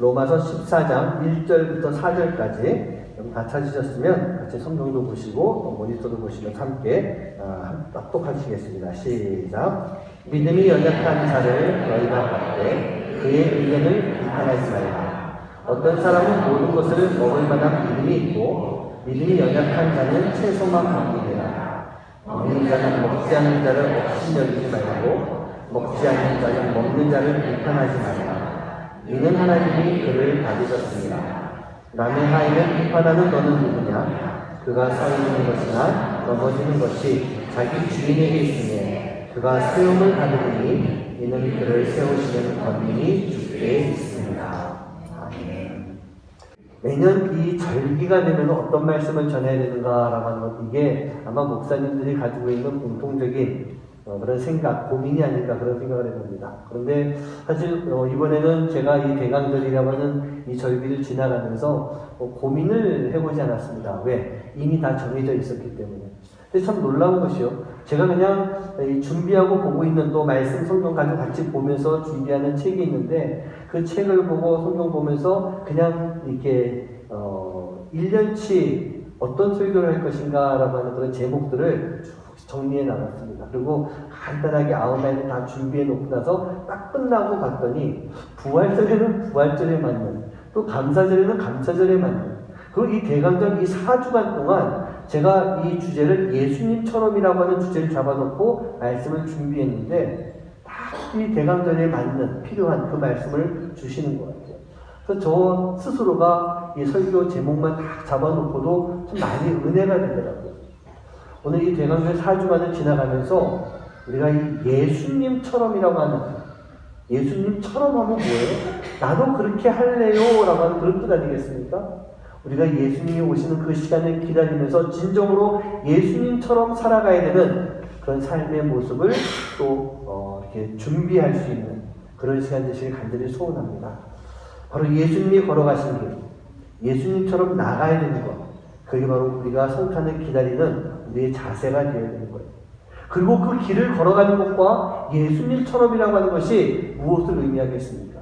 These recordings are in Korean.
로마서 14장 1절부터 4절까지 여러분 다 찾으셨으면 같이 성경도 보시고 또 모니터도 보시면서 함께 합독하시겠습니다. 시작. 믿음이 연약한 자를 너희가 받되 그의 의견을 비판하지 말라. 어떤 사람은 모든 것을 먹을 만한 믿음이 있고 믿음이 연약한 자는 채소만 먹게 되라. 먹는 자는 먹지 않는 자를 없인 여기지 말고 먹지 않는 자는 먹는 자를 비판하지 말라. 이는 하나님이 그를 받으셨습니다. 남의 하인을 비판하는 너는 누구냐? 그가 서 있는 것이나 넘어지는 것이 자기 주인에게 있으니 그가 세움을 받으니 이는 그를 세우시는 권능이 주께 있습니다. 아멘. 매년 이 절기가 되면 어떤 말씀을 전해야 되는가라고 하는 것, 이게 아마 목사님들이 가지고 있는 공통적인 그런 생각, 고민이 아닐까 그런 생각을 해봅니다. 그런데 사실 이번에는 제가 이 대강절이라고 하는 이 절기를 지나가면서 고민을 해보지 않았습니다. 왜? 이미 다 정해져 있었기 때문에. 근데 참 놀라운 것이요. 제가 그냥 준비하고 보고 있는 또 말씀 성경 가지고 같이 보면서 준비하는 책이 있는데 그 책을 보고 성경 보면서 그냥 이렇게 1년치 어떤 설교를 할 것인가라고 하는 그런 제목들을 정리해 나갔습니다. 그리고 간단하게 아웃라인을 다 준비해 놓고 나서 딱 끝나고 봤더니 부활절에는 부활절에 맞는, 또 감사절에는 감사절에 맞는, 그리고 이 대강절 이 4주간 동안 제가 이 주제를 예수님처럼이라고 하는 주제를 잡아놓고 말씀을 준비했는데 딱 이 대강절에 맞는 필요한 그 말씀을 주시는 것 같아요. 그래서 저 스스로가 이 설교 제목만 딱 잡아놓고도 좀 많이 은혜가 되더라고요. 오늘 이 대강절 4주간을 지나가면서 우리가 이 예수님처럼이라고 하는, 예수님처럼 하면 뭐예요? 나도 그렇게 할래요 라고 하는 그런 뜻 아니겠습니까? 우리가 예수님이 오시는 그 시간을 기다리면서 진정으로 예수님처럼 살아가야 되는 그런 삶의 모습을 또 이렇게 준비할 수 있는 그런 시간 되시길 간절히 소원합니다. 바로 예수님이 걸어가신 길, 예수님처럼 나가야 되는 것, 그게 바로 우리가 성탄을 기다리는 우리의 자세가 되어야 되는 거예요. 그리고 그 길을 걸어가는 것과 예수님처럼이라고 하는 것이 무엇을 의미하겠습니까?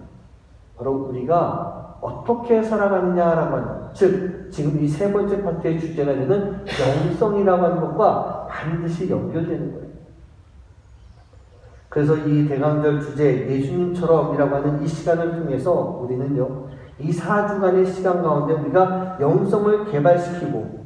바로 우리가 어떻게 살아가느냐라고 하는, 즉 지금 이 세 번째 파트의 주제가 되는 영성이라고 하는 것과 반드시 연결되는 거예요. 그래서 이 대강절 주제 예수님처럼이라고 하는 이 시간을 통해서 우리는요, 이 4주간의 시간 가운데 우리가 영성을 개발시키고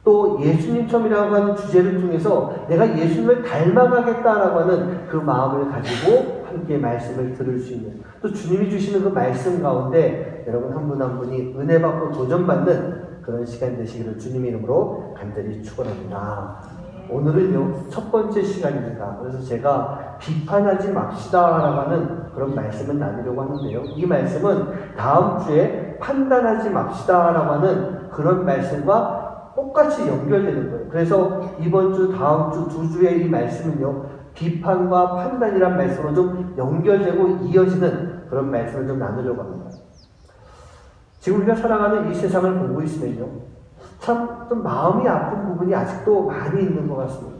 또 예수님처럼이라고 하는 주제를 통해서 내가 예수님을 닮아가겠다라고 하는 그 마음을 가지고 함께 말씀을 들을 수 있는, 또 주님이 주시는 그 말씀 가운데 여러분 한 분 한 분이 은혜 받고 도전받는 그런 시간 되시기를 주님의 이름으로 간절히 축원합니다. 오늘은요 첫 번째 시간입니다. 그래서 제가 비판하지 맙시다라고 하는 그런 말씀을 나누려고 하는데요, 이 말씀은 다음 주에 판단하지 맙시다라고 하는 그런 말씀과 똑같이 연결되는 거예요. 그래서 이번 주, 다음 주, 두 주의 이 말씀은요, 비판과 판단이란 말씀으로 좀 연결되고 이어지는 그런 말씀을 좀 나누려고 합니다. 지금 우리가 살아가는 이 세상을 보고 있으면요, 참 좀 마음이 아픈 부분이 아직도 많이 있는 것 같습니다.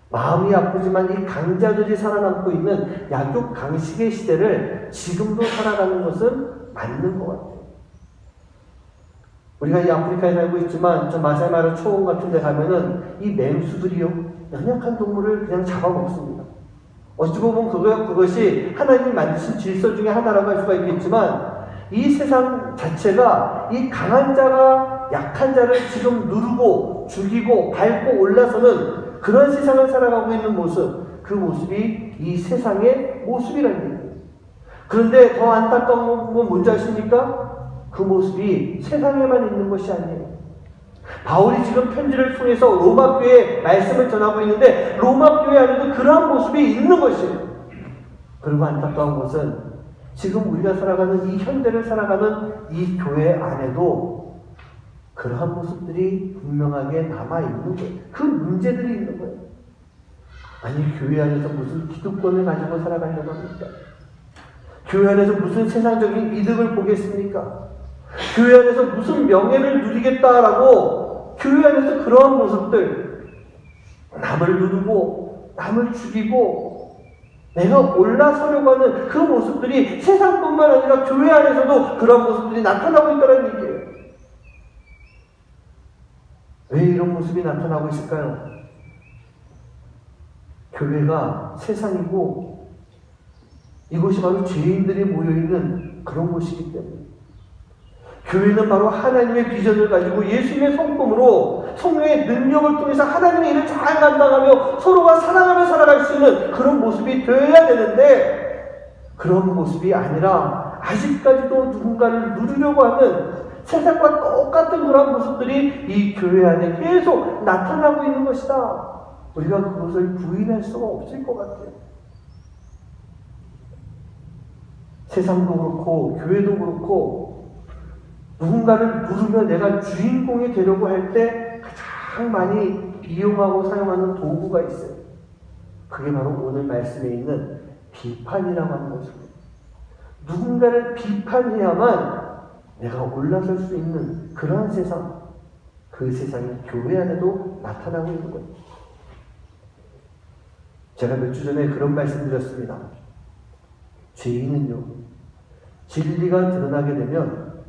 마음이 아프지만 이 강자들이 살아남고 있는 약육 강식의 시대를 지금도 살아가는 것은 맞는 것 같아요. 우리가 이 아프리카에 살고 있지만 저 마사이마라 초원 같은 데 가면은 이 맹수들이요, 연약한 동물을 그냥 잡아먹습니다. 어찌 보면 그것이 하나님이 만드신 질서 중에 하나라고 할 수가 있겠지만 이 세상 자체가 이 강한 자가 약한 자를 지금 누르고 죽이고 밟고 올라서는 그런 세상을 살아가고 있는 모습, 그 모습이 이 세상의 모습이라는 얘기예요. 그런데 더 안타까운 건 뭔지 아십니까? 그 모습이 세상에만 있는 것이 아니에요. 바울이 지금 편지를 통해서 로마 교회에 말씀을 전하고 있는데 로마 교회 안에도 그러한 모습이 있는 것이에요. 그리고 안타까운 것은 지금 우리가 살아가는 이 현대를 살아가는 이 교회 안에도 그러한 모습들이 분명하게 남아있는 거예요. 그 문제들이 있는 거예요. 아니, 교회 안에서 무슨 기득권을 가지고 살아가려고 합니까? 교회 안에서 무슨 세상적인 이득을 보겠습니까? 교회 안에서 무슨 명예를 누리겠다라고 교회 안에서 그러한 모습들, 남을 누르고 남을 죽이고 내가 올라서려고 하는 그 모습들이 세상뿐만 아니라 교회 안에서도 그런 모습들이 나타나고 있다는 얘기예요. 왜 이런 모습이 나타나고 있을까요? 교회가 세상이고 이곳이 바로 죄인들이 모여있는 그런 곳이기 때문에 교회는 바로 하나님의 비전을 가지고 예수님의 성품으로 성령의 능력을 통해서 하나님의 일을 잘 감당하며 서로가 사랑하며 살아갈 수 있는 그런 모습이 되어야 되는데 그런 모습이 아니라 아직까지도 누군가를 누리려고 하는 세상과 똑같은 그런 모습들이 이 교회 안에 계속 나타나고 있는 것이다. 우리가 그것을 부인할 수가 없을 것 같아요. 세상도 그렇고 교회도 그렇고 누군가를 누르며 내가 주인공이 되려고 할 때 가장 많이 이용하고 사용하는 도구가 있어요. 그게 바로 오늘 말씀에 있는 비판이라고 하는 것입니다. 누군가를 비판해야만 내가 올라설 수 있는 그러한 세상, 그 세상이 교회 안에도 나타나고 있는 거예요. 제가 몇 주 전에 그런 말씀 드렸습니다. 죄인은요, 진리가 드러나게 되면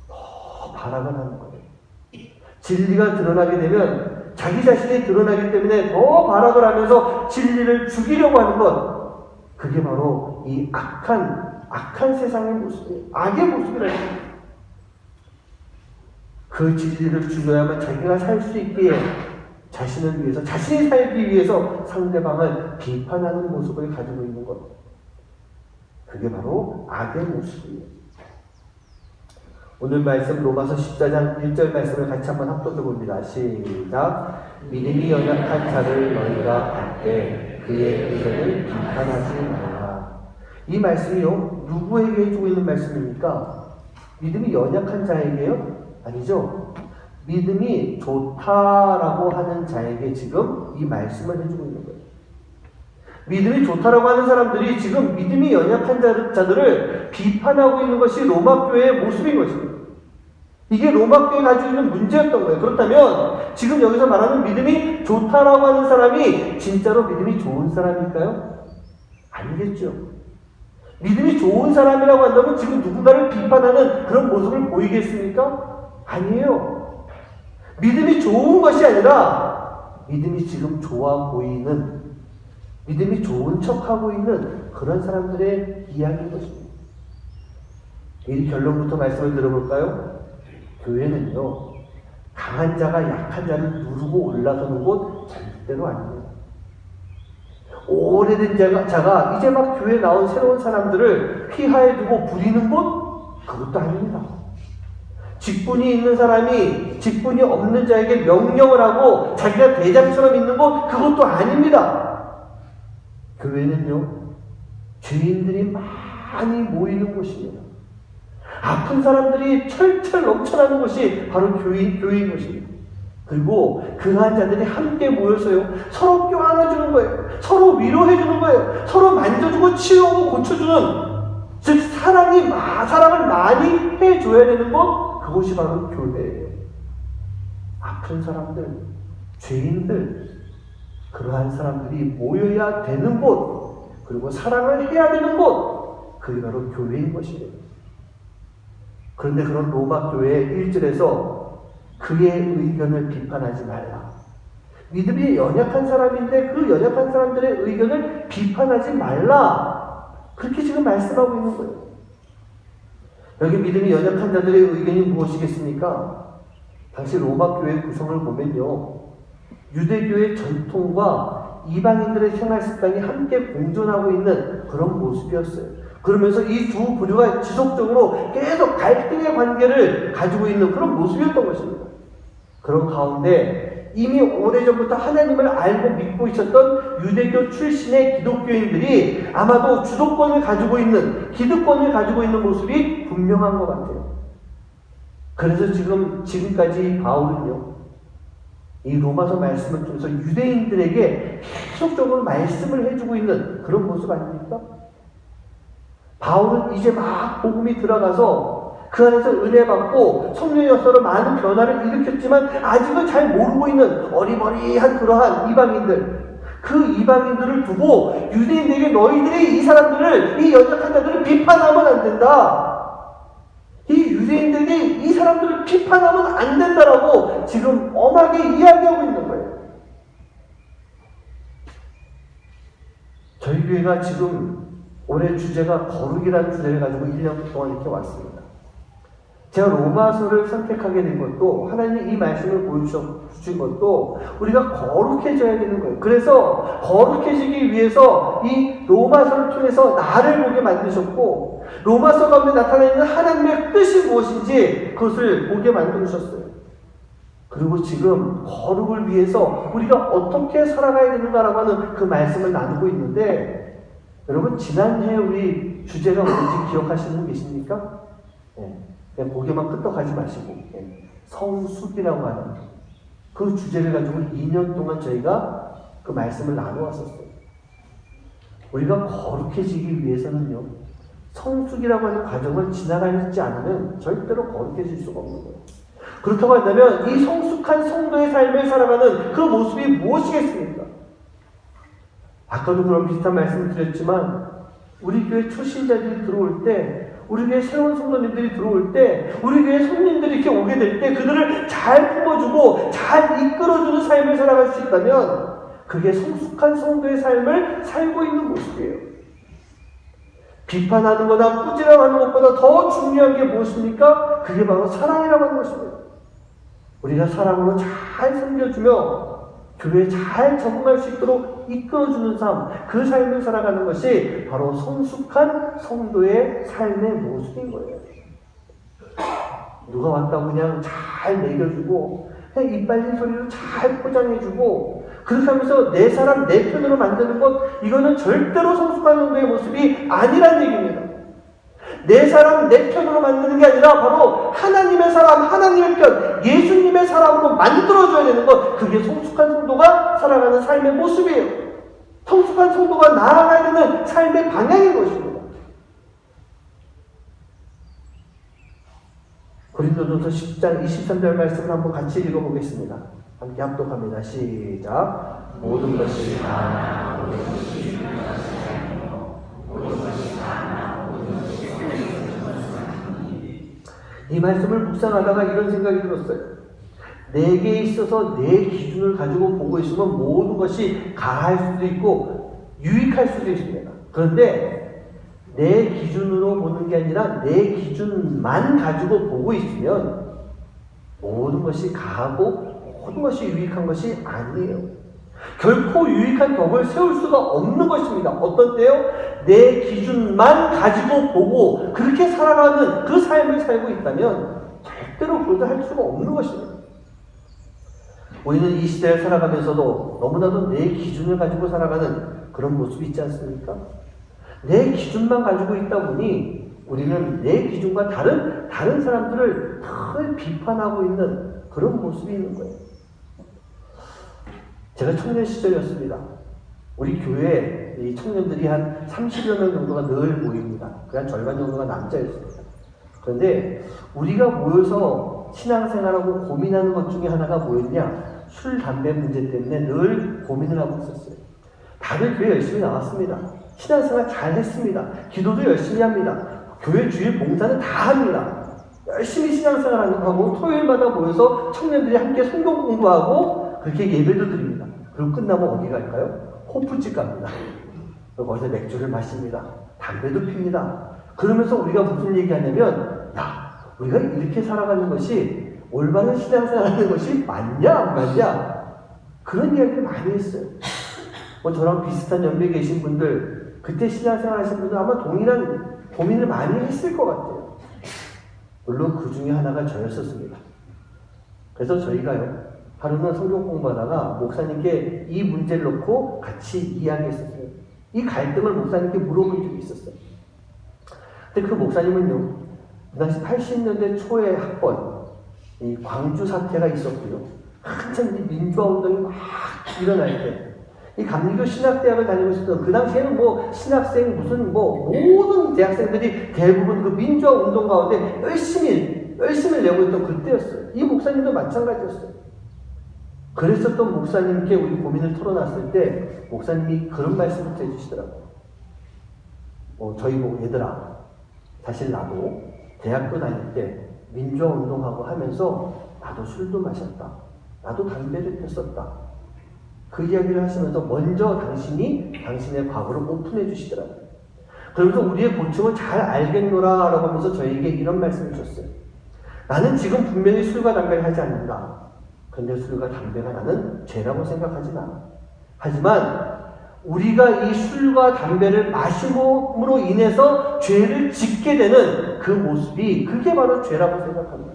더 발악을 하는 거예요. 진리가 드러나게 되면 자기 자신이 드러나기 때문에 더 발악을 하면서 진리를 죽이려고 하는 것, 그게 바로 이 악한 세상의 모습이에요. 악의 모습이라는 거예요. 그 진리를 죽여야만 자기가 살 수 있기에 자신을 위해서, 자신이 살기 위해서 상대방을 비판하는 모습을 가지고 있는 것. 그게 바로 악의 모습이에요. 오늘 말씀 로마서 14장 1절 말씀을 같이 한번 합독해 봅니다. 시작. 믿음이 연약한 자를 너희가 알되 그의 의견을 비판하지 말라. 이 말씀이요, 누구에게 해주고 있는 말씀입니까? 믿음이 연약한 자에게요? 아니죠. 믿음이 좋다라고 하는 자에게 지금 이 말씀을 해주고 있는 거예요. 믿음이 좋다라고 하는 사람들이 지금 믿음이 연약한 자들을 비판하고 있는 것이 로마교회의 모습인 것입니다. 이게 로마교회가 가지고 있는 문제였던 거예요. 그렇다면 지금 여기서 말하는 믿음이 좋다라고 하는 사람이 진짜로 믿음이 좋은 사람일까요? 아니겠죠. 믿음이 좋은 사람이라고 한다면 지금 누군가를 비판하는 그런 모습을 보이겠습니까? 아니에요. 믿음이 좋은 것이 아니라 믿음이 지금 좋아 보이는, 믿음이 좋은 척하고 있는 그런 사람들의 이야기인 것입니다. 이 결론부터 말씀을 들어볼까요? 교회는요, 강한 자가 약한 자를 누르고 올라서는 곳 절대로 아닙니다. 오래된 자가 이제 막 교회에 나온 새로운 사람들을 피하에 두고 부리는 곳? 그것도 아닙니다. 직분이 있는 사람이 직분이 없는 자에게 명령을 하고 자기가 대장처럼 있는 곳? 그것도 아닙니다. 교회는요, 죄인들이 많이 모이는 곳입니다. 아픈 사람들이 철철 넘쳐나는 곳이 바로 교회인 것입니다. 그리고 그러한 자들이 함께 모여서요, 서로 껴안아주는 거예요. 서로 위로해주는 거예요. 서로 만져주고 치유하고 고쳐주는, 즉 사랑을 많이 해줘야 되는 것, 그것이 바로 교회예요. 아픈 사람들, 죄인들, 그러한 사람들이 모여야 되는 곳, 그리고 사랑을 해야 되는 곳, 그게 바로 교회인 것입니다. 그런데 그런 로마 교회의 1절에서 그의 의견을 비판하지 말라. 믿음이 연약한 사람인데 그 연약한 사람들의 의견을 비판하지 말라. 그렇게 지금 말씀하고 있는 거예요. 여기 믿음이 연약한 자들의 의견이 무엇이겠습니까? 당시 로마 교회 구성을 보면요, 유대교의 전통과 이방인들의 생활 습관이 함께 공존하고 있는 그런 모습이었어요. 그러면서 이 두 부류가 지속적으로 계속 갈등의 관계를 가지고 있는 그런 모습이었던 것입니다. 그런 가운데 이미 오래전부터 하나님을 알고 믿고 있었던 유대교 출신의 기독교인들이 아마도 주도권을 가지고 있는, 기득권을 가지고 있는 모습이 분명한 것 같아요. 그래서 지금까지 바울은요, 이 로마서 말씀을 통해서 유대인들에게 계속적으로 말씀을 해주고 있는 그런 모습 아닙니까? 바울은 이제 막 복음이 들어가서 그 안에서 은혜 받고 성령의 역사로 많은 변화를 일으켰지만 아직은 잘 모르고 있는 어리버리한 그러한 이방인들, 그 이방인들을 두고 유대인들에게 너희들이 이 사람들을, 이 연약한 자들을 비판하면 안 된다. 이 유대인들에게 이 사람들을 비판하면 안 된다라고 지금 엄하게 이야기하고 있는 거예요. 저희 교회가 지금 올해 주제가 거룩이라는 주제를 가지고 1년 동안 이렇게 왔습니다. 제가 로마서를 선택하게 된 것도, 하나님이 이 말씀을 보여주신 것도 우리가 거룩해져야 되는 거예요. 그래서 거룩해지기 위해서 이 로마서를 통해서 나를 보게 만드셨고, 로마서 가운데 나타나 있는 하나님의 뜻이 무엇인지 그것을 보게 만들으셨어요. 그리고 지금 거룩을 위해서 우리가 어떻게 살아가야 되는가라고 하는 그 말씀을 나누고 있는데, 여러분 지난해 우리 주제가 뭔지 기억하시는 분 계십니까? 네. 그냥 고개만 끄떡하지 마시고, 성숙이라고 하는 그 주제를 가지고 2년 동안 저희가 그 말씀을 나누었었어요. 우리가 거룩해지기 위해서는요, 성숙이라고 하는 과정을 지나가지 않으면 절대로 거룩해질 수가 없는 거예요. 그렇다고 한다면 이 성숙한 성도의 삶을 살아가는 그 모습이 무엇이겠습니까? 아까도 그런 비슷한 말씀을 드렸지만, 우리 교회 초신자들이 들어올 때, 우리 교회 새로운 성도님들이 들어올 때, 우리 교회 손님들이 이렇게 오게 될 때 그들을 잘 품어주고 잘 이끌어주는 삶을 살아갈 수 있다면 그게 성숙한 성도의 삶을 살고 있는 모습이에요. 비판하는 거나 꾸지람하는 것보다 더 중요한 게 무엇입니까? 그게 바로 사랑이라고 하는 것입니다. 우리가 사랑으로 잘 섬겨주며 교회에 잘 적응할 수 있도록 이끌어주는 삶, 그 삶을 살아가는 것이 바로 성숙한 성도의 삶의 모습인 거예요. 누가 왔다고 그냥 잘 먹여주고 그냥 이빨린 소리로 잘 포장해주고 그렇게 하면서 내 사람 내 편으로 만드는 것, 이거는 절대로 성숙한 성도의 모습이 아니란 얘기입니다. 내 사람 내 편으로 만드는 게 아니라 바로 하나님의 사람, 하나님의 편, 예수님의 사람으로 만들어줘야 되는 것, 그게 성숙한 성도가 살아가는 삶의 모습이에요. 성숙한 성도가 나아가야 되는 삶의 방향인 것입니다. 고린도전서 10장 23절 말씀을 한번 같이 읽어보겠습니다. 함께 합독합니다. 시작. 모든 것이 다 이 말씀을 묵상하다가 이런 생각이 들었어요. 내게 있어서 내 기준을 가지고 보고 있으면 모든 것이 가할 수도 있고 유익할 수도 있습니다. 그런데 내 기준으로 보는 게 아니라 내 기준만 가지고 보고 있으면 모든 것이 가하고 모든 것이 유익한 것이 아니에요. 결코 유익한 덕을 세울 수가 없는 것입니다. 어떤 때요? 내 기준만 가지고 보고 그렇게 살아가는 그 삶을 살고 있다면 절대로 그것도 할 수가 없는 것입니다. 우리는 이 시대를 살아가면서도 너무나도 내 기준을 가지고 살아가는 그런 모습이 있지 않습니까? 내 기준만 가지고 있다 보니 우리는 내 기준과 다른 사람들을 늘 비판하고 있는 그런 모습이 있는 거예요. 제가 청년 시절이었습니다. 우리 교회에 이 청년들이 한 30여 명 정도가 늘 모입니다. 그 한 절반 정도가 남자였습니다. 그런데 우리가 모여서 신앙생활하고 고민하는 것 중에 하나가 뭐였냐? 술, 담배 문제 때문에 늘 고민을 하고 있었어요. 다들 교회 열심히 나왔습니다. 신앙생활 잘 했습니다. 기도도 열심히 합니다. 교회 주일 봉사는 다 합니다. 열심히 신앙생활하고 토요일마다 모여서 청년들이 함께 성경 공부하고 그렇게 예배도 드립니다. 그리고 끝나면 어디 갈까요? 호프집 갑니다. 그리고 거기서 맥주를 마십니다. 담배도 핍니다. 그러면서 우리가 무슨 얘기하냐면, 야, 우리가 이렇게 살아가는 것이 올바른 신앙생활하는 것이 맞냐 안 맞냐? 그런 이야기를 많이 했어요. 뭐 저랑 비슷한 연배에 계신 분들, 그때 신앙생활 하신 분들 아마 동일한 고민을 많이 했을 것 같아요. 물론 그 중에 하나가 저였었습니다. 그래서 저희가요, 하루는 성경 공부하다가 목사님께 이 문제를 놓고 같이 이야기했었어요. 이 갈등을 목사님께 물어본 적이 있었어요. 근데 그 목사님은요, 그 당시 80년대 초의 학번, 이 광주 사태가 있었고요. 한참 이 민주화 운동이 막 일어날 때, 이 감리교 신학대학을 다니고 있었던 그 당시에는 뭐 신학생 무슨 뭐 모든 대학생들이 대부분 그 민주화 운동 가운데 열심히 내고 있던 그때였어요. 이 목사님도 마찬가지였어요. 그래서 또 목사님께 우리 고민을 털어놨을 때 목사님이 그런 말씀을 해주시더라고요. 저희 보고 얘들아, 사실 나도 대학교 다닐 때 민주화 운동하고 하면서 나도 술도 마셨다. 나도 담배를 폈었다. 그 이야기를 하시면서 먼저 당신의 과거를 오픈해 주시더라고요. 그러면서 우리의 고충을 잘 알겠노라 라고 하면서 저에게 이런 말씀을 주셨어요. 나는 지금 분명히 술과 담배를 하지 않는다. 그런데 술과 담배가 나는 죄라고 생각하진 않아. 하지만 우리가 이 술과 담배를 마심으로 인해서 죄를 짓게 되는 그 모습이 그게 바로 죄라고 생각합니다.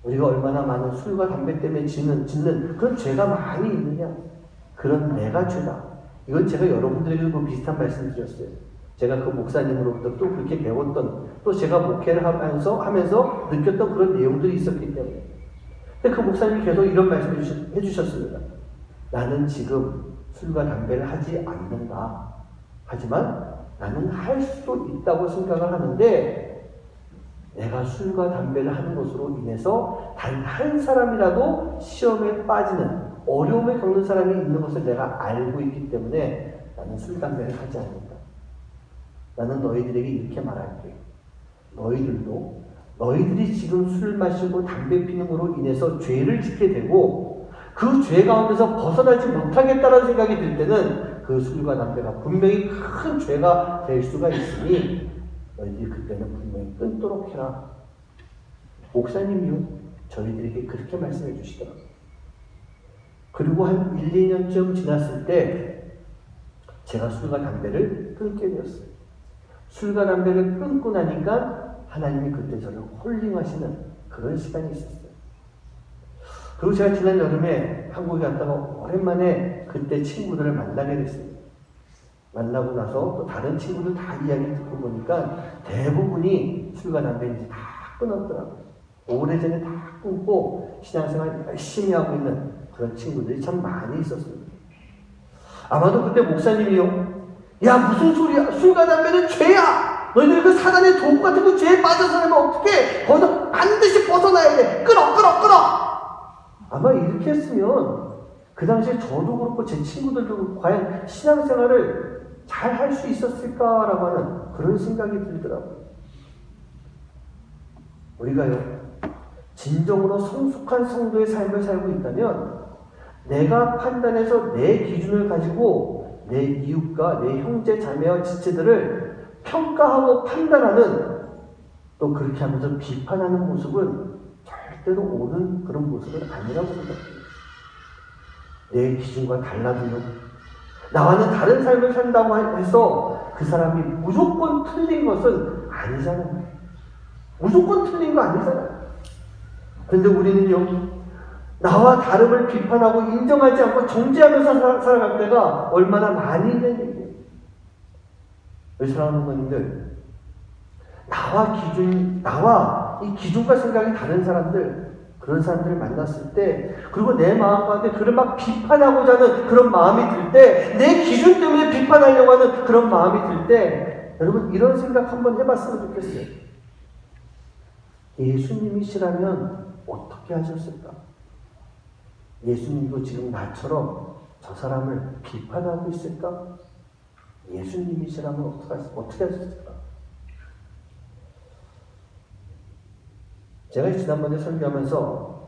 우리가 얼마나 많은 술과 담배 때문에 짓는 그런 죄가 많이 있느냐. 그런 내가 죄다. 이건 제가 여러분들에게도 비슷한 말씀을 드렸어요. 제가 그 목사님으로부터 또 그렇게 배웠던, 또 제가 목회를 하면서 느꼈던 그런 내용들이 있었기 때문에. 근데 그 목사님이 계속 이런 말씀을 해주셨습니다. 나는 지금 술과 담배를 하지 않는다. 하지만 나는 할 수 있다고 생각을 하는데 내가 술과 담배를 하는 것으로 인해서 단 한 사람이라도 시험에 빠지는 어려움을 겪는 사람이 있는 것을 내가 알고 있기 때문에 나는 술, 담배를 하지 않는다. 나는 너희들에게 이렇게 말할게. 너희들이 지금 술 마시고 담배 피는 것으로 인해서 죄를 짓게 되고 그 죄 가운데서 벗어나지 못하겠다는 생각이 들 때는 그 술과 담배가 분명히 큰 죄가 될 수가 있으니 너희들이 그때는 분명히 끊도록 해라. 목사님이요. 저희들에게 그렇게 말씀해 주시더라고요. 그리고 한 1, 2년쯤 지났을 때 제가 술과 담배를 끊게 되었어요. 술과 담배를 끊고 나니까 하나님이 그때 저를 홀링하시는 그런 시간이 있었어요. 그리고 제가 지난 여름에 한국에 갔다가 오랜만에 그때 친구들을 만나게 됐습니다. 만나고 나서 또 다른 친구들 다 이야기 듣고 보니까 대부분이 술과 담배 이제 다 끊었더라고요. 오래전에 다 끊고 신앙생활 열심히 하고 있는 그런 친구들이 참 많이 있었습니다. 아마도 그때 목사님이요. 야, 무슨 소리야. 술과 담배는 죄야. 너희들 그 사단의 도구 같은 그 죄에 빠져서 하면 어떡해. 거기서 반드시 벗어나야 돼. 끊어. 아마 이렇게 했으면 그 당시에 저도 그렇고 제 친구들도 과연 신앙생활을 잘 할 수 있었을까라고 하는 그런 생각이 들더라고요. 우리가요, 진정으로 성숙한 성도의 삶을 살고 있다면 내가 판단해서 내 기준을 가지고 내 이웃과 내 형제 자매와 지체들을 평가하고 판단하는, 또 그렇게 하면서 비판하는 모습은 절대로 옳은 그런 모습은 아니라고 생각합니다. 내 기준과 달라도요. 나와는 다른 삶을 산다고 해서 그 사람이 무조건 틀린 것은 아니잖아요. 무조건 틀린 거 아니잖아요. 그런데 우리는요, 나와 다름을 비판하고 인정하지 않고 정죄하면서 살아갈 때가 얼마나 많이 있는 얘기예요. 우리 사랑하는 어머님들, 나와 이 기준과 생각이 다른 사람들, 그런 사람들을 만났을 때, 그리고 내 마음 가운데 그를 막 비판하고자 하는 그런 마음이 들 때, 내 기준 때문에 비판하려고 하는 그런 마음이 들 때, 여러분 이런 생각 한번 해봤으면 좋겠어요. 예수님이시라면 어떻게 하셨을까? 예수님도 지금 나처럼 저 사람을 비판하고 있을까? 예수님이시라면 어떻게 하셨을까? 제가 지난번에 설교하면서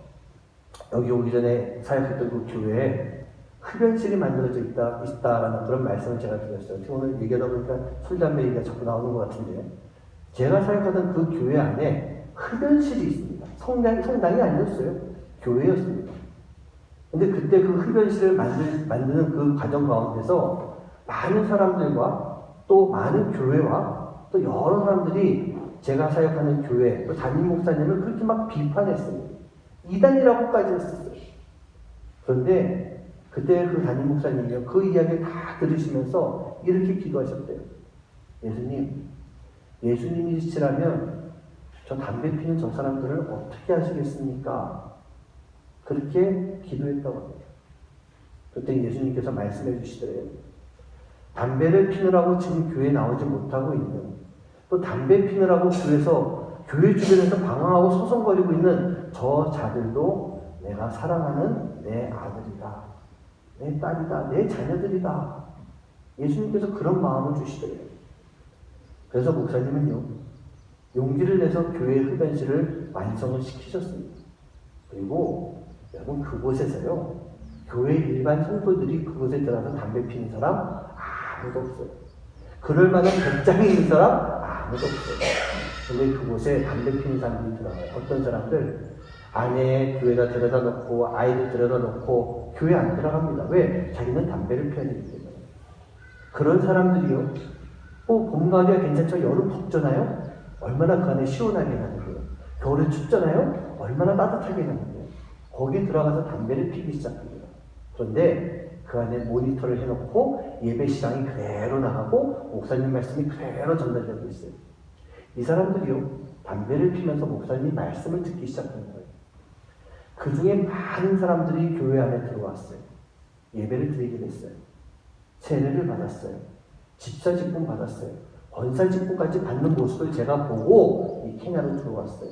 여기 오기 전에 사역했던 그 교회에 흡연실이 만들어져 있다라는 그런 말씀을 제가 드렸어요. 오늘 얘기하다 보니까 술, 담배 얘기가 자꾸 나오는 것 같은데, 제가 사역하던 그 교회 안에 흡연실이 있습니다. 성당이 아니었어요. 교회였습니다. 근데 그때 그 흡연실을 만드는 그 과정 가운데서 많은 사람들과 또 많은 교회와 또 여러 사람들이 제가 사역하는 교회, 또 담임 목사님을 그렇게 막 비판했습니다. 이단이라고까지 했었어요. 그런데 그때 그 담임 목사님이요, 그 이야기를 다 들으시면서 이렇게 기도하셨대요. 예수님이시라면 저 담배 피는 저 사람들을 어떻게 하시겠습니까? 그렇게 기도했다고 합니다. 그때 예수님께서 말씀해 주시더래요. 담배를 피느라고 지금 교회에 나오지 못하고 있는, 또 담배 피느라고 교회 주변에서 방황하고 소송거리고 있는 저 자들도 내가 사랑하는 내 아들이다, 내 딸이다, 내 자녀들이다. 예수님께서 그런 마음을 주시더래요. 그래서 목사님은요, 용기를 내서 교회 흡연실을 완성을 시키셨습니다. 그리고 여러분, 그곳에서요, 교회 일반 성도들이 그곳에 들어가서 담배 피는 사람 아무도 없어요. 그럴 만한 배짱이 있는 사람 아무도 없어요. 근데 그곳에 담배 피는 사람들이 들어가요. 어떤 사람들 아내 교회에다 데려다 놓고 아이들 데려다 놓고 교회 안 들어갑니다. 왜? 자기는 담배를 피워야 되기 때문에. 그런 사람들이요, 봄, 가을이야 괜찮죠? 여름 덥잖아요? 얼마나 그 안에 시원하게 나는데요. 겨울에 춥잖아요? 얼마나 따뜻하게 나는데요. 거기에 들어가서 담배를 피기 시작합니다. 그런데 그 안에 모니터를 해놓고 예배 시장이 그대로 나가고 목사님 말씀이 그대로 전달되고 있어요. 이 사람들이요, 담배를 피면서 목사님 말씀을 듣기 시작하는 거예요. 그 중에 많은 사람들이 교회 안에 들어왔어요. 예배를 드리게 됐어요. 세례를 받았어요. 집사 직분 받았어요. 권사 직분까지 받는 모습을 제가 보고 이 케냐로 들어왔어요.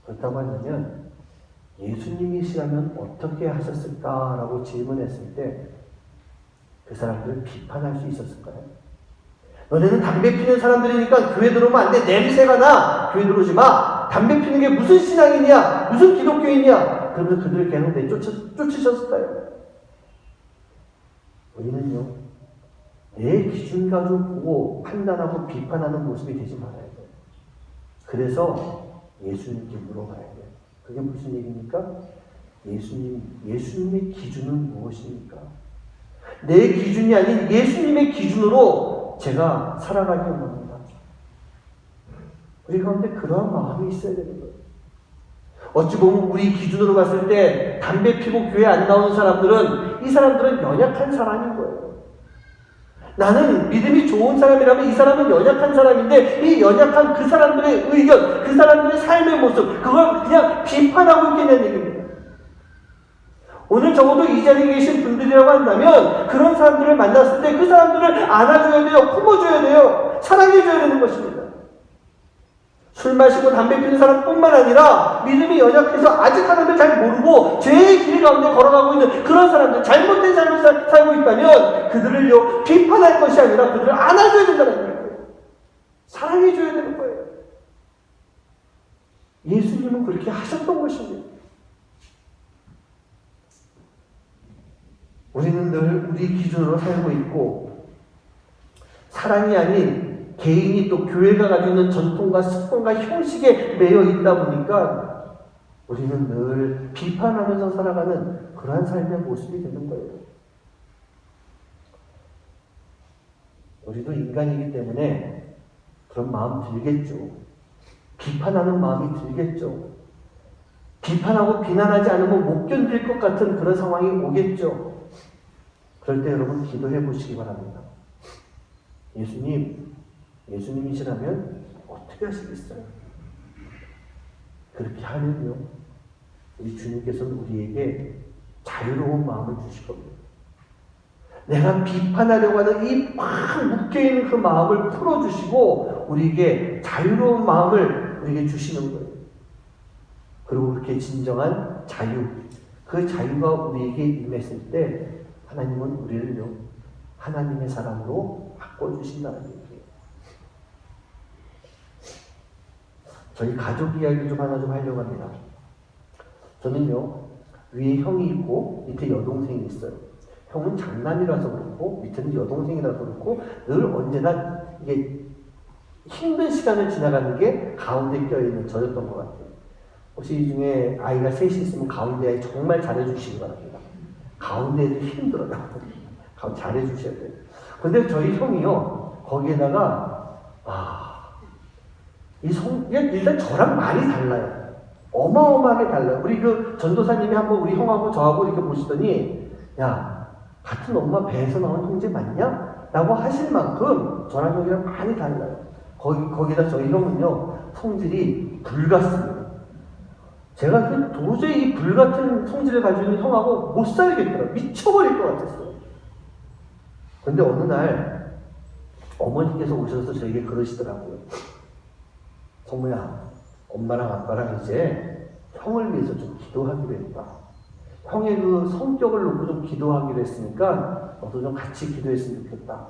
그렇다고 한다면 예수님이시라면 어떻게 하셨을까라고 질문했을 때 그 사람들을 비판할 수 있었을까요? 너네는 담배 피는 사람들이니까 교회 들어오면 안 돼. 냄새가 나. 교회 들어오지 마. 담배 피는 게 무슨 신앙이냐? 무슨 기독교이냐? 그러면서 그들을 계속 쫓으셨을까요? 우리는요, 내 기준 가지고 보고 판단하고 비판하는 모습이 되지 말아야 돼요. 그래서 예수님께 물어봐야 돼요. 그게 무슨 얘기입니까? 예수님의 기준은 무엇입니까? 내 기준이 아닌 예수님의 기준으로 제가 살아가기 원합니다. 우리 가운데 그러한 마음이 있어야 되는 거예요. 어찌 보면 우리 기준으로 봤을 때 담배 피고 교회 안 나오는 사람들은, 이 사람들은 연약한 사람인 거예요. 나는 믿음이 좋은 사람이라면 이 사람은 연약한 사람인데, 이 연약한 그 사람들의 의견, 그 사람들의 삶의 모습, 그걸 그냥 비판하고 있겠냐는 얘기입니다. 오늘 적어도 이 자리에 계신 분들이라고 한다면 그런 사람들을 만났을 때 그 사람들을 안아줘야 돼요. 품어줘야 돼요. 사랑해줘야 되는 것입니다. 술 마시고 담배 피는 사람뿐만 아니라 믿음이 연약해서 아직 하나님을 잘 모르고 죄의 길 가운데 걸어가고 있는 그런 사람들, 잘못된 삶을 살고 있다면 그들을요, 비판할 것이 아니라 그들을 안아줘야 된다는 거예요. 사랑해줘야 되는 거예요. 예수님은 그렇게 하셨던 것입니다. 우리는 늘 우리 기준으로 살고 있고, 사랑이 아닌 개인이 또 교회가 가지고 있는 전통과 습관과 형식에 매여 있다 보니까 우리는 늘 비판하면서 살아가는 그러한 삶의 모습이 되는 거예요. 우리도 인간이기 때문에 그런 마음 들겠죠. 비판하는 마음이 들겠죠. 비판하고 비난하지 않으면 못 견딜 것 같은 그런 상황이 오겠죠. 그럴 때 여러분 기도해 보시기 바랍니다. 예수님이시라면 어떻게 하시겠어요? 그렇게 하면요, 우리 주님께서는 우리에게 자유로운 마음을 주실 겁니다. 내가 비판하려고 하는 이 막 묶여있는 그 마음을 풀어주시고 우리에게 자유로운 마음을 우리에게 주시는 거예요. 그리고 그렇게 진정한 자유, 그 자유가 우리에게 임했을 때 하나님은 우리를요, 하나님의 사람으로 바꿔주신다는 얘기예요. 저희 가족 이야기를 좀 하나 좀 하려고 합니다. 저는요, 위에 형이 있고 밑에 여동생이 있어요. 형은 장남이라서 그렇고 밑에는 여동생이라서 그렇고 늘 언제나 이게 힘든 시간을 지나가는 게 가운데 껴있는 저였던 것 같아요. 혹시 이 중에 아이가 셋이 있으면 가운데 아이 정말 잘해주시기 바랍니다. 가운데 애들 힘들어요. 잘해주셔야 돼요. 근데 저희 형이요, 거기에다가 일단 저랑 많이 달라요. 어마어마하게 달라요. 우리 그 전도사님이 한번 우리 형하고 저하고 이렇게 보시더니, 야, 같은 엄마 배에서 나온 형제 맞냐? 라고 하실 만큼 저랑 형이랑 많이 달라요. 거기다 저희 형은요, 성질이 불같습니다. 제가 도저히 이 불같은 성질을 가지고 있는 형하고 못 살겠더라고요. 미쳐버릴 것 같았어요. 근데 어느 날 어머니께서 오셔서 저에게 그러시더라고요. 성모야, 엄마랑 아빠랑 이제 형을 위해서 좀 기도하기로 했다. 형의 그 성격을 놓고 좀 기도하기로 했으니까 너도 좀 같이 기도했으면 좋겠다.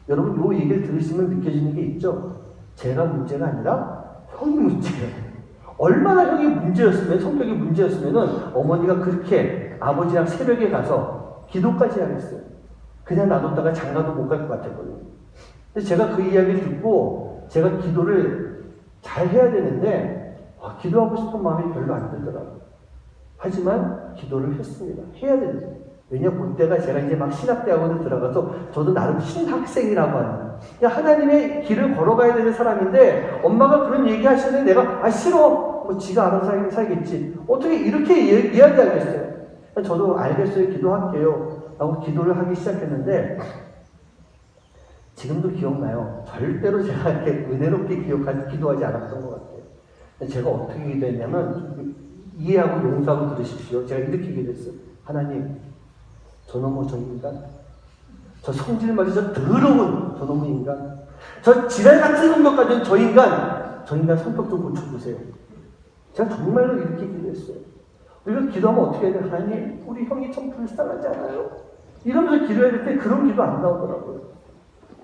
여러분 요 얘기를 들으시면 느껴지는 게 있죠? 제가 문제가 아니라 형이 문제예요. 얼마나 형이 문제였으면, 성격이 문제였으면 어머니가 그렇게 아버지랑 새벽에 가서 기도까지 하겠어요. 그냥 놔뒀다가 장가도 못 갈 것 같았거든요. 근데 제가 그 이야기를 듣고 제가 기도를 잘 해야 되는데 기도하고 싶은 마음이 별로 안 들더라고요. 하지만 기도를 했습니다. 해야 됩니다. 왜냐면 그때가 제가 이제 막 신학대학원에 들어가서 저도 나름 신학생이라고 하는 하나님의 길을 걸어가야 되는 사람인데 엄마가 그런 얘기 하시는데 내가 싫어. 뭐 지가 알아서 살겠지. 어떻게 이렇게 이야기하겠어요. 저도 알겠어요. 기도할게요. 라고 기도를 하기 시작했는데 지금도 기억나요. 절대로 제가 이렇게 은혜롭게 기도하지 않았던 것 같아요. 제가 어떻게 기도했냐면 이해하고 용서하고 들으십시오. 제가 이렇게 기도했어요. 하나님, 저놈의 저 인간, 저 성질머리 저 더러운 저놈의 인간, 저 지랄같은 성격 가진 저 인간 성격 좀 고쳐주세요. 제가 정말로 이렇게 기도했어요. 우리가 기도하면 어떻게 해야 돼요? 하나님, 우리 형이 참 불쌍하지 않아요? 이러면서 기도해야 될 때 그런 기도 안 나오더라고요.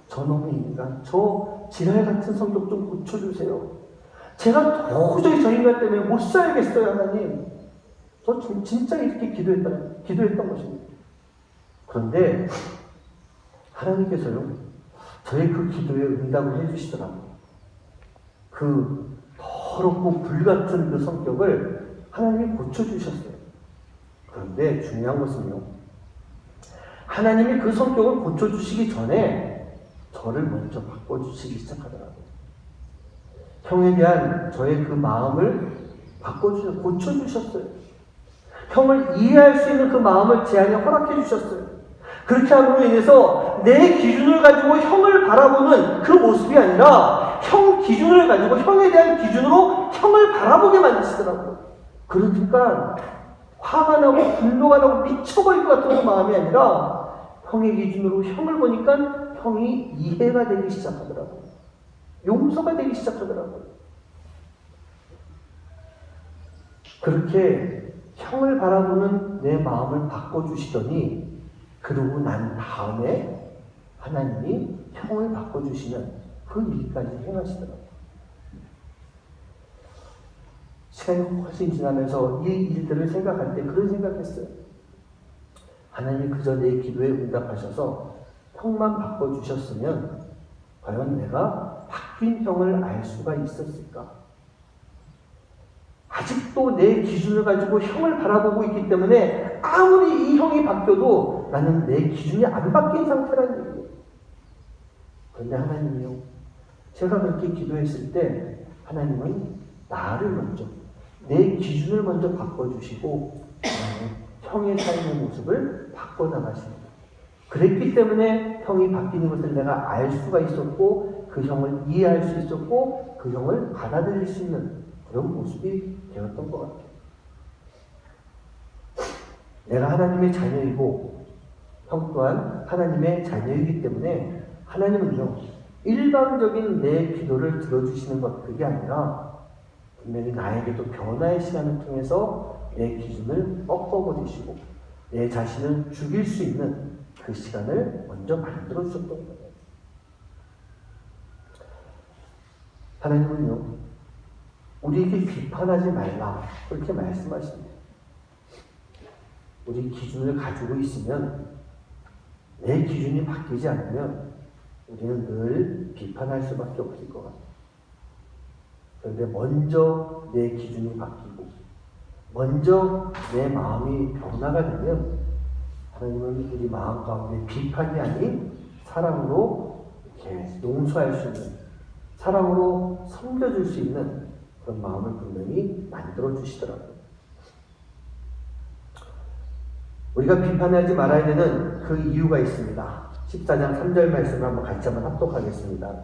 저놈의 인간, 저 지랄같은 성격 좀 고쳐주세요. 제가 도저히 저 인간 때문에 못 살겠어요, 하나님. 저 진짜 이렇게 기도했던 것입니다. 그런데 하나님께서요, 저의 그 기도에 응답을 해주시더라고요. 그 더럽고 불같은 그 성격을 하나님이 고쳐주셨어요. 그런데 중요한 것은요, 하나님이 그 성격을 고쳐주시기 전에 저를 먼저 바꿔주시기 시작하더라고요. 형에 대한 저의 그 마음을 고쳐주셨어요. 형을 이해할 수 있는 그 마음을 제 안에 허락해 주셨어요. 그렇게 함으로 인해서 내 기준을 가지고 형을 바라보는 그 모습이 아니라 형 기준을 가지고 형에 대한 기준으로 형을 바라보게 만드시더라고요. 그러니까 화가 나고 분노가 나고 미쳐버릴 것 같은 그 마음이 아니라 형의 기준으로 형을 보니까 형이 이해가 되기 시작하더라고요. 용서가 되기 시작하더라고요. 그렇게 형을 바라보는 내 마음을 바꿔주시더니 그러고 난 다음에 하나님이 형을 바꿔주시면 그 일까지 행하시더라고요. 시간이 훨씬 지나면서 이 일들을 생각할 때 그런 생각했어요. 하나님이 그저 내 기도에 응답하셔서 형만 바꿔주셨으면 과연 내가 바뀐 형을 알 수가 있었을까? 아직도 내 기준을 가지고 형을 바라보고 있기 때문에 아무리 이 형이 바뀌어도 나는 내 기준이 안 바뀐 상태라는 얘기예요. 그런데 하나님이요, 제가 그렇게 기도했을 때 하나님은 나를 먼저, 내 기준을 먼저 바꿔주시고 형의 삶의 모습을 바꿔나가십니다. 그랬기 때문에 형이 바뀌는 것을 내가 알 수가 있었고 그 형을 이해할 수 있었고 그 형을 받아들일 수 있는 그런 모습이 되었던 것 같아요. 내가 하나님의 자녀이고 형 또한 하나님의 자녀이기 때문에 하나님은요, 일방적인 내 기도를 들어주시는 것 그게 아니라 분명히 나에게도 변화의 시간을 통해서 내 기준을 꺾어버리시고 내 자신을 죽일 수 있는 그 시간을 먼저 만들어주셨던 거예요. 하나님은요, 우리에게 비판하지 말라 그렇게 말씀하십니다. 우리 기준을 가지고 있으면 내 기준이 바뀌지 않으면 우리는 늘 비판할 수밖에 없을 것 같아요. 그런데 먼저 내 기준이 바뀌고 먼저 내 마음이 변화가 되면 하나님은 우리 마음 가운데 비판이 아닌 사랑으로 이렇게 용서할 수 있는, 사랑으로 섬겨줄 수 있는 그런 마음을 분명히 만들어주시더라고요. 우리가 비판하지 말아야 되는 그 이유가 있습니다. 14장 3절 말씀을 한번 같이 합독하겠습니다.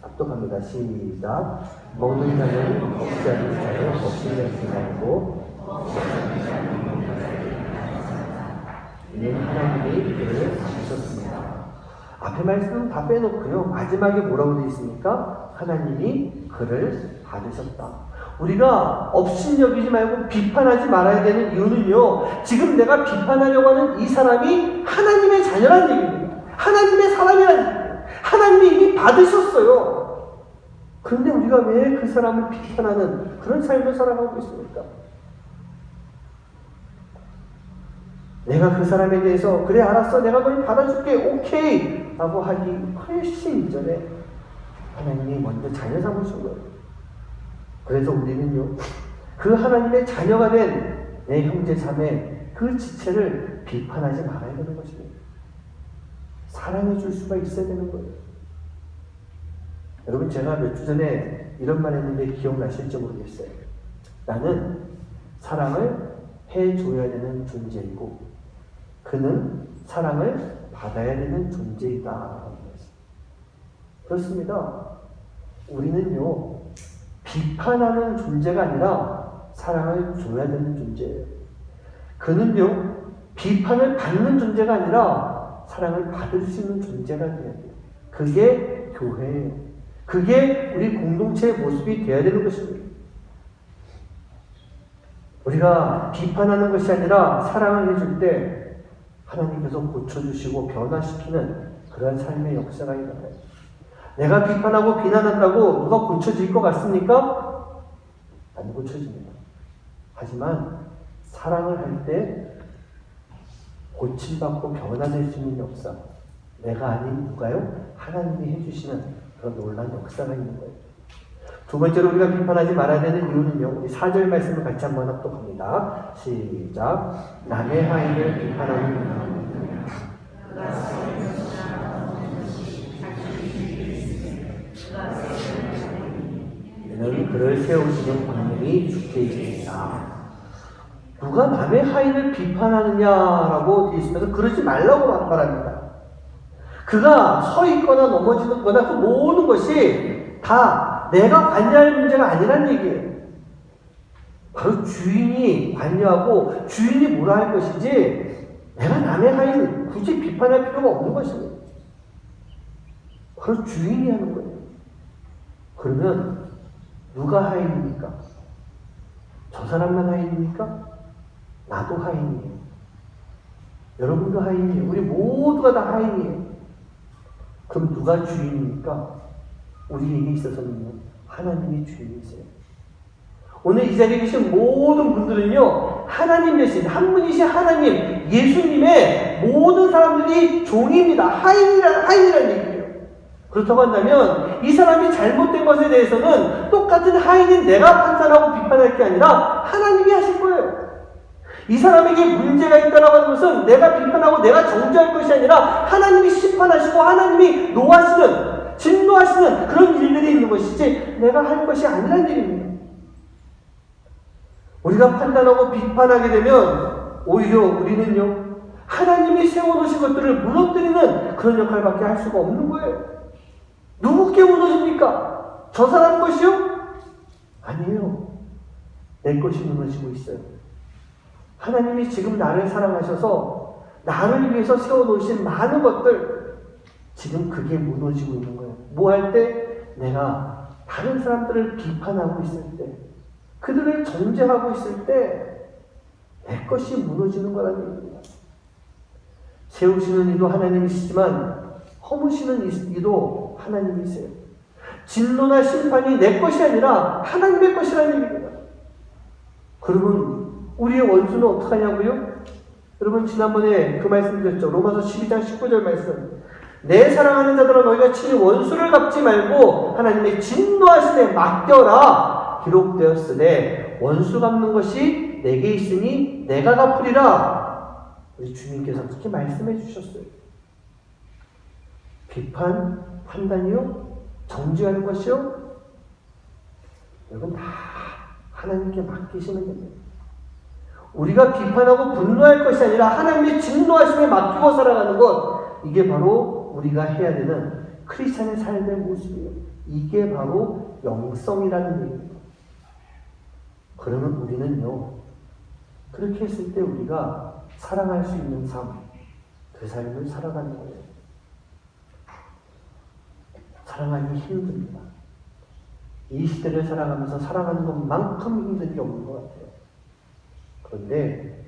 합독합니다. 시작. 먹는 자는 먹지 않는 자는 먹는 자는 아니고 이는 하나님이 그를 받으셨습니다. 앞에 말씀은 다 빼놓고요. 마지막에 뭐라고 되어 있습니까? 하나님이 그를 받으셨다. 우리가 업신여기지 말고 비판하지 말아야 되는 이유는요, 지금 내가 비판하려고 하는 이 사람이 하나님의 자녀라는 얘기입니다. 하나님의 사람이라는 얘기예요. 하나님이 이미 받으셨어요. 그런데 우리가 왜 그 사람을 비판하는 그런 삶을 살아가고 있습니까? 내가 그 사람에 대해서 그래 알았어 내가 널 받아줄게 오케이 라고 하기 훨씬 이전에 하나님이 먼저 자녀 삼으신 거예요. 그래서 우리는요, 그 하나님의 자녀가 된 내 형제 자매 그 지체를 비판하지 말아야 되는 것입니다. 사랑해 줄 수가 있어야 되는 거예요. 여러분, 제가 몇 주 전에 이런 말 했는데 기억나실지 모르겠어요. 나는 사랑을 해줘야 되는 존재이고 그는 사랑을 받아야 되는 존재이다. 그렇습니다. 우리는요, 비판하는 존재가 아니라 사랑을 줘야 되는 존재예요. 그는요, 비판을 받는 존재가 아니라 사랑을 받을 수 있는 존재가 되어야 돼요. 그게 교회예요. 그게 우리 공동체의 모습이 되어야 되는 것입니다. 우리가 비판하는 것이 아니라 사랑을 해줄 때 하나님께서 고쳐주시고 변화시키는 그런 삶의 역사가 일어나요. 내가 비판하고 비난한다고 누가 고쳐질 것 같습니까? 안 고쳐집니다. 하지만 사랑을 할 때 고침받고 변화될 수 있는 역사, 내가 아닌 누가요? 하나님이 해주시는 그런 놀라운 역사가 있는 거예요. 두 번째로 우리가 비판하지 말아야 되는 이유는요, 우리 4절 말씀을 같이 한번 합독합니다. 시작. 남의 하인을 비판하는 이는 그를 세우시는 권능이 주께 있습니다. 누가 남의 하인을 비판하느냐라고 되어 있으면서 그러지 말라고 말합니다. 그가 서 있거나 넘어지는 거나 그 모든 것이 다 내가 관여할 문제가 아니란 얘기예요. 바로 주인이 관여하고 주인이 뭐라 할 것이지 내가 남의 하인을 굳이 비판할 필요가 없는 것입니다. 바로 주인이 하는 거예요. 그러면 누가 하인입니까? 저 사람만 하인입니까? 나도 하인이에요. 여러분도 하인이에요. 우리 모두가 다 하인이에요. 그럼 누가 주인입니까? 우리에게 있어서는요, 하나님이 주인이세요. 오늘 이 자리에 계신 모든 분들은요, 하나님 대신 한 분이신 하나님, 예수님의 모든 사람들이 종입니다. 하인이라는 얘기예요. 그렇다고 한다면 이 사람이 잘못된 것에 대해서는 똑같은 하인인 내가 판단하고 비판할 게 아니라 하나님이 하실 거예요. 이 사람에게 문제가 있다고 하는 것은 내가 비판하고 내가 정죄할 것이 아니라 하나님이 심판하시고 하나님이 노하시는, 진노하시는 그런 일들이 있는 것이지 내가 할 것이 아니란 일입니다. 우리가 판단하고 비판하게 되면 오히려 우리는요, 하나님이 세워놓으신 것들을 무너뜨리는 그런 역할밖에 할 수가 없는 거예요. 누구께 무너집니까? 저 사람 것이요? 아니에요. 내 것이 무너지고 있어요. 하나님이 지금 나를 사랑하셔서 나를 위해서 세워놓으신 많은 것들, 지금 그게 무너지고 있는 거예요. 뭐 할 때? 내가 다른 사람들을 비판하고 있을 때, 그들을 정죄하고 있을 때 내 것이 무너지는 거라는 얘기입니다. 세우시는 이도 하나님이시지만 허무시는 이도 하나님이세요. 진노나 심판이 내 것이 아니라 하나님의 것이라는 얘기입니다. 그러면 우리의 원수는 어떻게 하냐고요? 여러분, 지난번에 그 말씀 드렸죠. 로마서 12장 19절 말씀. 내 사랑하는 자들아 너희가 친히 원수를 갚지 말고 하나님의 진노하심에 맡겨라. 기록되었으되 원수 갚는 것이 내게 있으니 내가 갚으리라. 우리 주님께서 그렇게 말씀해 주셨어요. 비판, 판단이요? 정죄하는 것이요? 여러분 다 하나님께 맡기시면 됩니다. 우리가 비판하고 분노할 것이 아니라 하나님의 진노하심에 맡기고 살아가는 것, 이게 바로 우리가 해야 되는 크리스찬의 삶의 모습이에요. 이게 바로 영성이라는 얘기입니다. 그러면 우리는요, 그렇게 했을 때 우리가 사랑할 수 있는 삶, 그 삶을 살아가는 거예요. 사랑하기 힘듭니다. 이 시대를 살아가면서 사랑하는 것만큼 힘든 게 없는 것 같아요. 그런데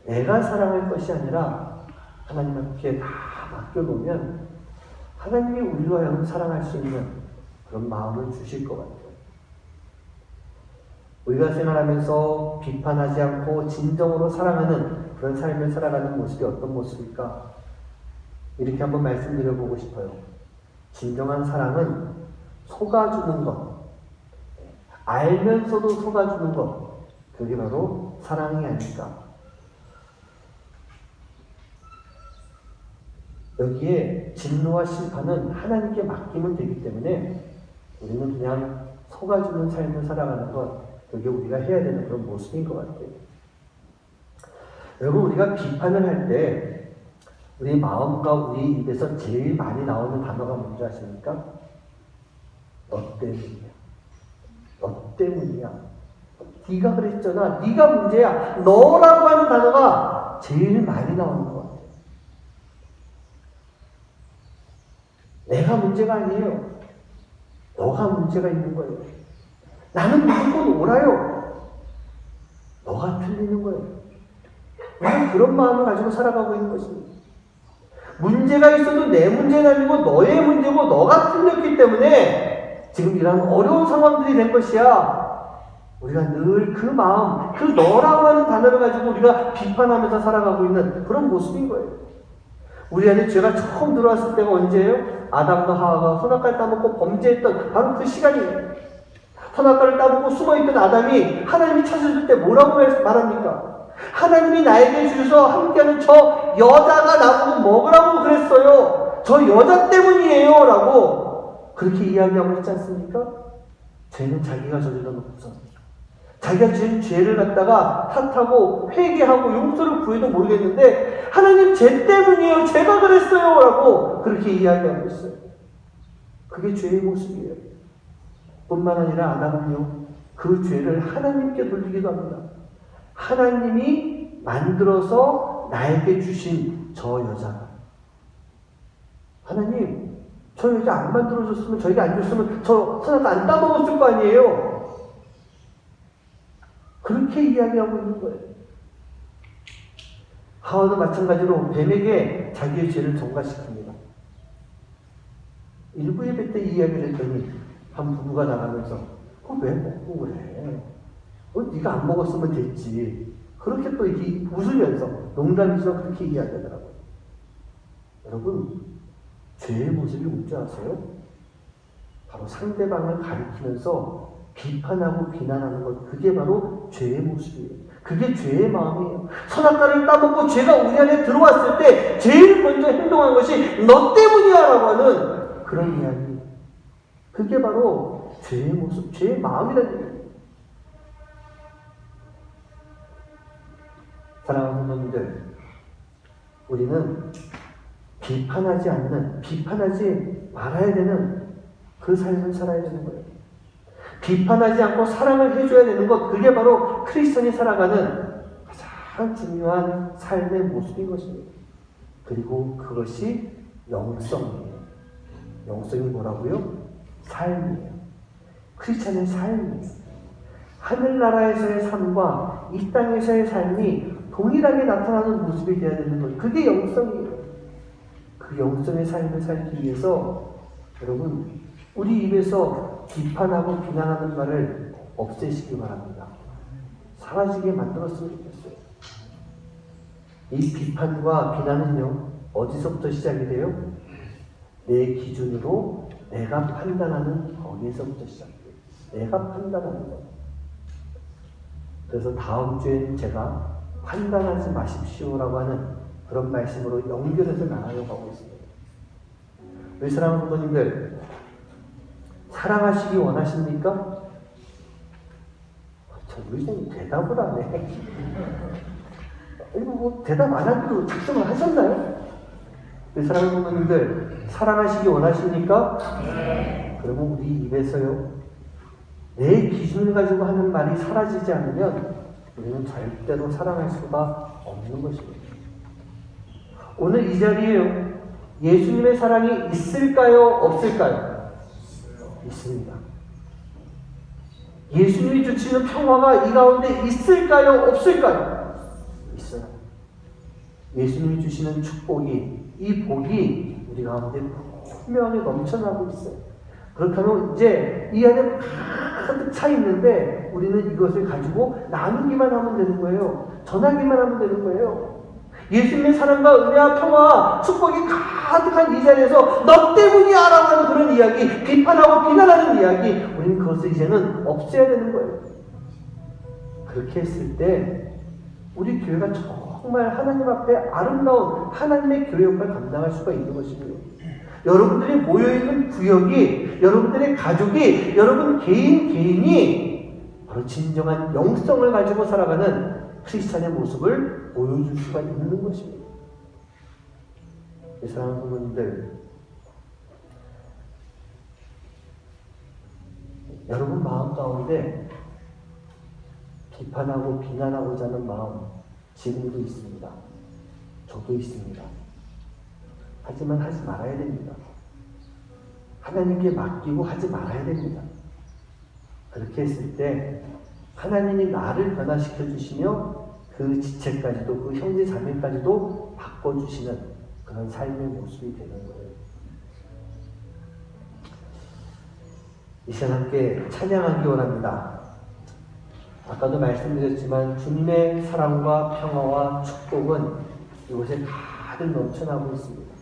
내가 사랑할 것이 아니라 하나님께 다 맡겨놓으면 하나님이 우리와 하여금 사랑할 수 있는 그런 마음을 주실 것 같아요. 우리가 생활하면서 비판하지 않고 진정으로 사랑하는 그런 삶을 살아가는 모습이 어떤 모습일까? 이렇게 한번 말씀드려보고 싶어요. 진정한 사랑은 속아주는 것, 알면서도 속아주는 것, 그게 바로 사랑이 아닐까. 여기에 진노와 심판은 하나님께 맡기면 되기 때문에 우리는 그냥 속아주는 삶을 살아가는 것, 그게 우리가 해야 되는 그런 모습인 것 같아요. 여러분, 우리가 비판을 할 때 우리 마음과 우리 입에서 제일 많이 나오는 단어가 뭔지 아십니까? 너 때문이야. 너 때문이야. 네가 그랬잖아. 네가 문제야. 너라고 하는 단어가 제일 많이 나오는 것 같아요. 내가 문제가 아니에요. 너가 문제가 있는 거예요. 나는 무조건 옳아요. 너가 틀리는 거예요. 우리는 그런 마음을 가지고 살아가고 있는 것입니다. 문제가 있어도 내 문제는 아니고 너의 문제고 너가 틀렸기 때문에 지금 이런 어려운 상황들이 된 것이야. 우리가 늘 그 마음, 그 너라고 하는 단어를 가지고 우리가 비판하면서 살아가고 있는 그런 모습인 거예요. 우리 안에 죄가 처음 들어왔을 때가 언제예요? 아담과 하와가 선악과를 따먹고 범죄했던 바로 그 시간이에요. 선악과를 따먹고 숨어있던 아담이 하나님이 찾으실 때 뭐라고 말합니까? 하나님이 나에게 주셔서 함께하는 저 여자가 나보고 먹으라고 그랬어요. 저 여자 때문이에요. 라고 그렇게 이야기하고 있지 않습니까? 죄는 자기가 저질러 놓고서 자기가 지은 죄를 갖다가 탓하고 회개하고 용서를 구해도 모르겠는데 하나님 죄 때문이에요. 제가 그랬어요. 라고 그렇게 이야기하고 있어요. 그게 죄의 모습이에요. 뿐만 아니라 아담은요, 그 죄를 하나님께 돌리기도 합니다. 하나님이 만들어서 나에게 주신 저 여자. 하나님, 저 여자 안 만들어줬으면, 저희가 안 줬으면 저 선악과 안 따먹었을 거 아니에요. 그렇게 이야기하고 있는 거예요. 하와도 마찬가지로 뱀에게 자기의 죄를 전가시킵니다. 일부 예배 때 이야기를 했더니 한 부부가 나가면서 왜 먹고 그래? 네가 안 먹었으면 됐지. 그렇게 또 이렇게 웃으면서 농담이지만 그렇게 이야기하더라고요. 여러분, 죄의 모습이 뭔지 아세요? 바로 상대방을 가리키면서 비판하고 비난하는 것, 그게 바로 죄의 모습이에요. 그게 죄의 마음이에요. 선악과를 따먹고 죄가 우리 안에 들어왔을 때 제일 먼저 행동한 것이 너 때문이야 라고 하는 그런 이야기. 그게 바로 죄의 모습, 죄의 마음이라는 얘기예요. 사랑하는 성도님들, 우리는 비판하지 말아야 되는 그 삶을 살아야 되는 거예요. 비판하지 않고 사랑을 해줘야 되는 것, 그게 바로 크리스천이 살아가는 가장 중요한 삶의 모습인 것입니다. 그리고 그것이 영성이에요. 영성이 뭐라고요? 삶이에요. 크리스천의 삶이에요. 하늘나라에서의 삶과 이 땅에서의 삶이 동일하게 나타나는 모습이 되어야 되는 것. 그게 영성이에요. 그 영성의 삶을 살기 위해서 여러분, 우리 입에서 비판하고 비난하는 말을 없애시기 바랍니다. 사라지게 만들었으면 좋겠어요. 이 비판과 비난은요, 어디서부터 시작이 돼요? 내 기준으로 내가 판단하는 거기에서부터 시작돼요. 내가 판단하는 거. 그래서 다음 주에는 제가 판단하지 마십시오라고 하는 그런 말씀으로 연결해서 나가려고 하고 있습니다. 우리 사랑하는 성도님들, 사랑하시기 원하십니까? 우리 좀 대답을 안 해. 뭐 대답 안 하기로 작정을 하셨나요? 우리 사랑하는 성도님들, 사랑하시기 원하십니까? 네. 그러면 우리 입에서요, 내 기준을 가지고 하는 말이 사라지지 않으면 우리는 절대로 사랑할 수가 없는 것입니다. 오늘 이 자리에요, 예수님의 사랑이 있을까요? 없을까요? 있습니다. 예수님이 주시는 평화가 이 가운데 있을까요? 없을까요? 있어요. 예수님이 주시는 축복이, 이 복이 우리 가운데 분명하게 넘쳐나고 있어요. 그렇다면 이제 이 안에 가득 차 있는데 우리는 이것을 가지고 나누기만 하면 되는 거예요. 전하기만 하면 되는 거예요. 예수님의 사랑과 은혜와 평화와 축복이 가득한 이 자리에서 너 때문이야 라고 하는 그런 이야기, 비판하고 비난하는 이야기, 우리는 그것을 이제는 없애야 되는 거예요. 그렇게 했을 때 우리 교회가 정말 하나님 앞에 아름다운 하나님의 교회 역할을 감당할 수가 있는 것이고요. 여러분들이 모여있는 구역이, 여러분들의 가족이, 여러분 개인이 바로 진정한 영성을 가지고 살아가는 크리스찬의 모습을 보여줄 수가 있는 것입니다. 사랑하는 부모님들, 여러분 마음 가운데 비판하고 비난하고자 하는 마음 지금도 있습니다. 저도 있습니다. 하지만 하지 말아야 됩니다. 하나님께 맡기고 하지 말아야 됩니다. 그렇게 했을 때 하나님이 나를 변화시켜 주시며 그 지체까지도, 그 형제 자매까지도 바꿔주시는 그런 삶의 모습이 되는 거예요. 이 시간 함께 찬양하기 원합니다. 아까도 말씀드렸지만 주님의 사랑과 평화와 축복은 이곳에 가득 넘쳐나고 있습니다.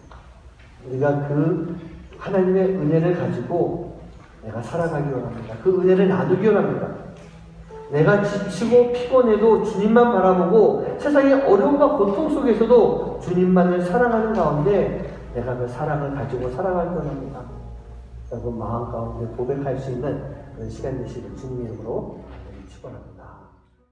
우리가 그 하나님의 은혜를 가지고 내가 살아가기 원합니다. 그 은혜를 나누기 원합니다. 내가 지치고 피곤해도 주님만 바라보고 세상의 어려움과 고통 속에서도 주님만을 사랑하는 가운데 내가 그 사랑을 가지고 살아가기 원합니다. 여러분 마음 가운데 고백할 수 있는 그런 시간 되시길 주님의 이름으로 축원합니다.